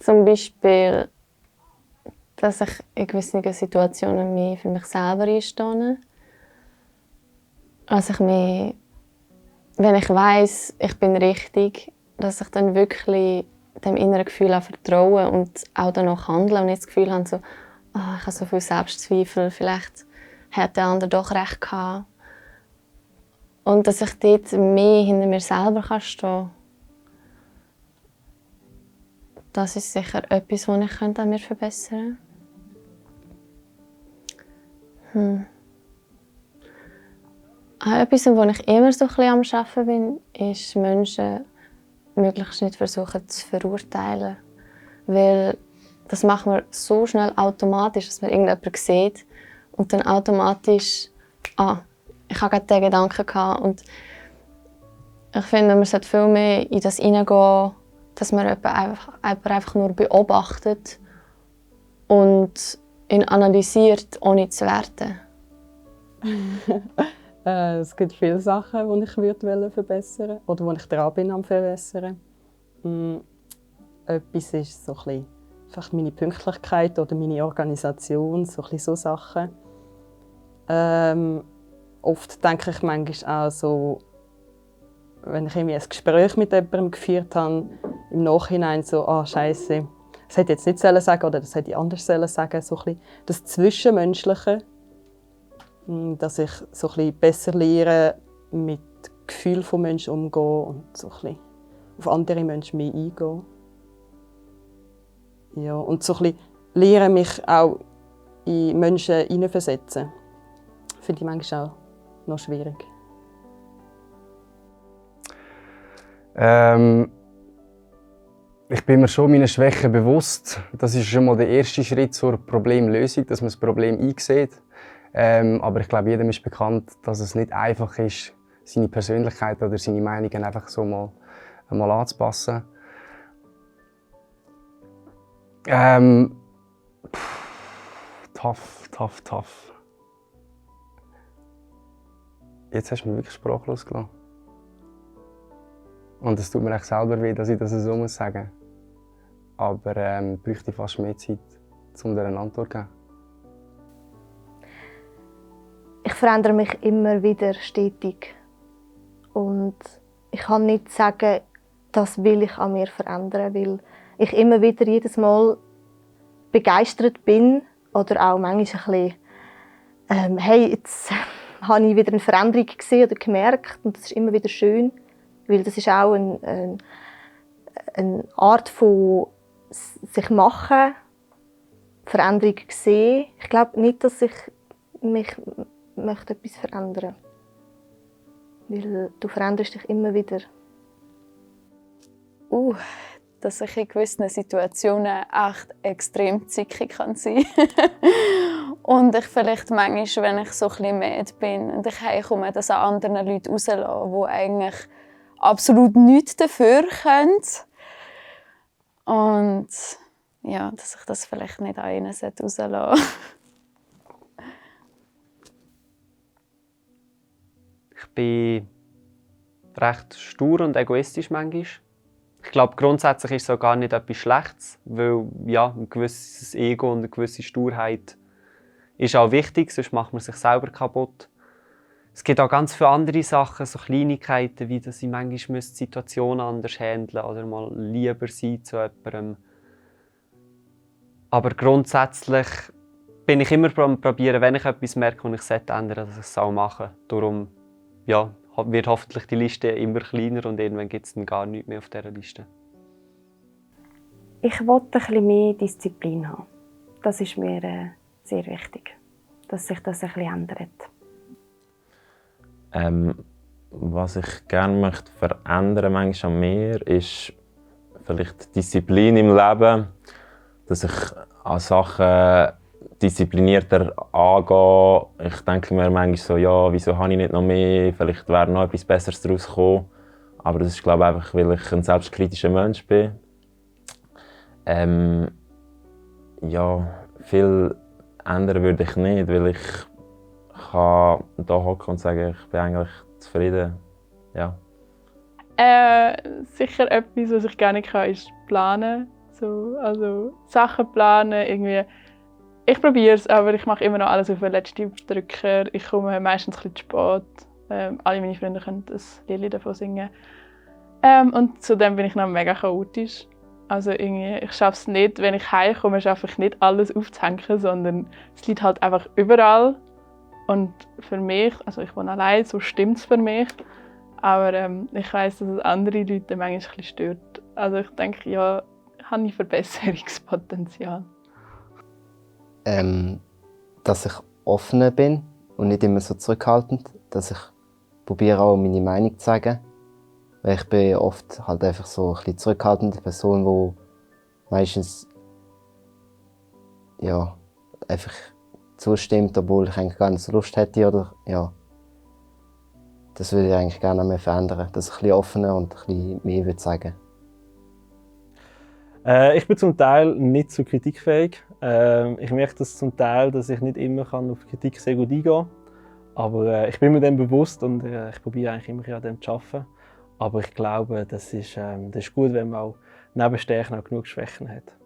zum Beispiel, dass ich in gewissen Situationen mehr für mich selber einstehe. Also wenn ich weiss, ich bin richtig, dass ich dann wirklich dem inneren Gefühl auch vertraue und auch danach handle und nicht das Gefühl habe, so, ich habe so viel Selbstzweifel, vielleicht hat der andere doch recht gehabt. Und dass ich dort mehr hinter mir selber stehen kann. Das ist sicher etwas, was ich an mir verbessern könnte. Etwas, wo ich immer so ein bisschen am Arbeiten bin, ist, Menschen möglichst nicht versuchen zu verurteilen. Weil das machen wir so schnell automatisch, dass man irgendjemanden sieht und dann automatisch, ich habe gerade diesen Gedanken gehabt. Und ich finde, man sollte viel mehr in das hineingehen, dass man jemanden einfach nur beobachtet und ihn analysiert, ohne zu werten. Es gibt viele Sachen, die ich verbessern würde oder die ich dran bin am verbessern. Etwas ist so ein bisschen meine Pünktlichkeit oder meine Organisation, so Sachen. Oft denke ich manchmal auch so, wenn ich ein Gespräch mit jemandem geführt habe, im Nachhinein so, Scheiße, das hätte ich jetzt nicht sagen oder das hätte ich anders sagen. So ein bisschen das Zwischenmenschliche, dass ich so ein bisschen besser lerne, mit Gefühlen von Menschen umzugehen und so ein bisschen auf andere Menschen mehr eingehen. Ja, und so ein bisschen lernen, mich auch in Menschen hineinversetzen. Finde ich manchmal auch noch schwierig. Ich bin mir schon meiner Schwächen bewusst. Das ist schon mal der erste Schritt zur Problemlösung, dass man das Problem einsieht. Aber ich glaube, jedem ist bekannt, dass es nicht einfach ist, seine Persönlichkeit oder seine Meinungen einfach so mal anzupassen. Tough. Jetzt hast du mich wirklich sprachlos gelassen. Und es tut mir echt selber weh, dass ich das so sagen muss. Aber ich bräuchte fast mehr Zeit, um dir eine Antwort zu geben. Ich verändere mich immer wieder stetig. Und ich kann nicht sagen, das will ich an mir verändern, weil ich immer wieder jedes Mal begeistert bin oder auch manchmal ein bisschen, hey, jetzt habe ich wieder eine Veränderung gesehen oder gemerkt und das ist immer wieder schön, weil das ist auch eine Art von sich machen, Veränderung sehen. Ich glaube nicht, dass ich mich möchte etwas verändern, weil du veränderst dich immer wieder. Dass ich in gewissen Situationen echt extrem zickig sein kann. Und ich vielleicht manchmal, wenn ich so ein bisschen müde bin und ich heimkomme, das an anderen Leuten rauslasse, die eigentlich absolut nichts dafür können. Und ja, dass ich das vielleicht nicht an ihnen rauslassen sollte. Ich bin recht stur und egoistisch manchmal. Ich glaube, grundsätzlich ist es gar nicht etwas Schlechtes, weil ja, ein gewisses Ego und eine gewisse Sturheit ist auch wichtig, sonst macht man sich selber kaputt. Es gibt auch ganz viele andere Sachen, so Kleinigkeiten, wie dass ich manchmal die Situation anders handeln oder mal lieber sein zu jemandem. Aber grundsätzlich bin ich immer probieren, wenn ich etwas merke und ich ändern sollte, dass ich es auch mache. Darum ja, wird hoffentlich die Liste immer kleiner und irgendwann gibt es dann gar nichts mehr auf dieser Liste. Ich wollte ein bisschen mehr Disziplin haben. Das ist mir sehr wichtig, dass sich das ein bisschen ändert. Was ich gerne möchte verändern manchmal an mir, ist vielleicht Disziplin im Leben, dass ich an Sachen disziplinierter angehe. Ich denke mir manchmal so, ja, wieso habe ich nicht noch mehr, vielleicht wäre noch etwas Besseres daraus gekommen. Aber das ist, glaube ich, einfach, weil ich ein selbstkritischer Mensch bin. Ja, viel ändern würde ich nicht, weil ich kann da hocken und sagen, ich bin eigentlich zufrieden. Ja. Sicher etwas, was ich gerne kann, ist planen. so. Also Sachen planen, irgendwie. Ich probiere es, aber ich mache immer noch alles auf den letzten Drücker. Ich komme meistens ein bisschen zu spät. Alle meine Freunde können das Lied davon singen. Und zudem bin ich noch mega chaotisch. Also irgendwie, ich schaffe es nicht, wenn ich heimkomme, schaffe ich nicht alles aufzuhängen, sondern es liegt halt einfach überall. Und für mich, also ich wohne allein, so stimmt es für mich. Aber ich weiss, dass es andere Leute manchmal ein bisschen stört. Also ich denke, ja, habe ich Verbesserungspotenzial. Dass ich offener bin und nicht immer so zurückhaltend. Dass ich probiere auch meine Meinung zu sagen. Weil ich bin oft halt einfach so ein bisschen zurückhaltende Person, die meistens ja, einfach zustimmt, obwohl ich eigentlich gar nicht so Lust hätte. Oder, ja. Das würde ich eigentlich gerne mehr verändern. Dass ich ein bisschen offener und ein bisschen mehr würde sagen. Ich bin zum Teil nicht so kritikfähig. Ich merke das zum Teil, dass ich nicht immer auf Kritik sehr gut eingehen kann. Aber ich bin mir dem bewusst und ich probiere eigentlich immer an dem zu arbeiten. Aber ich glaube, das ist gut, wenn man auch neben Stärken auch genug Schwächen hat.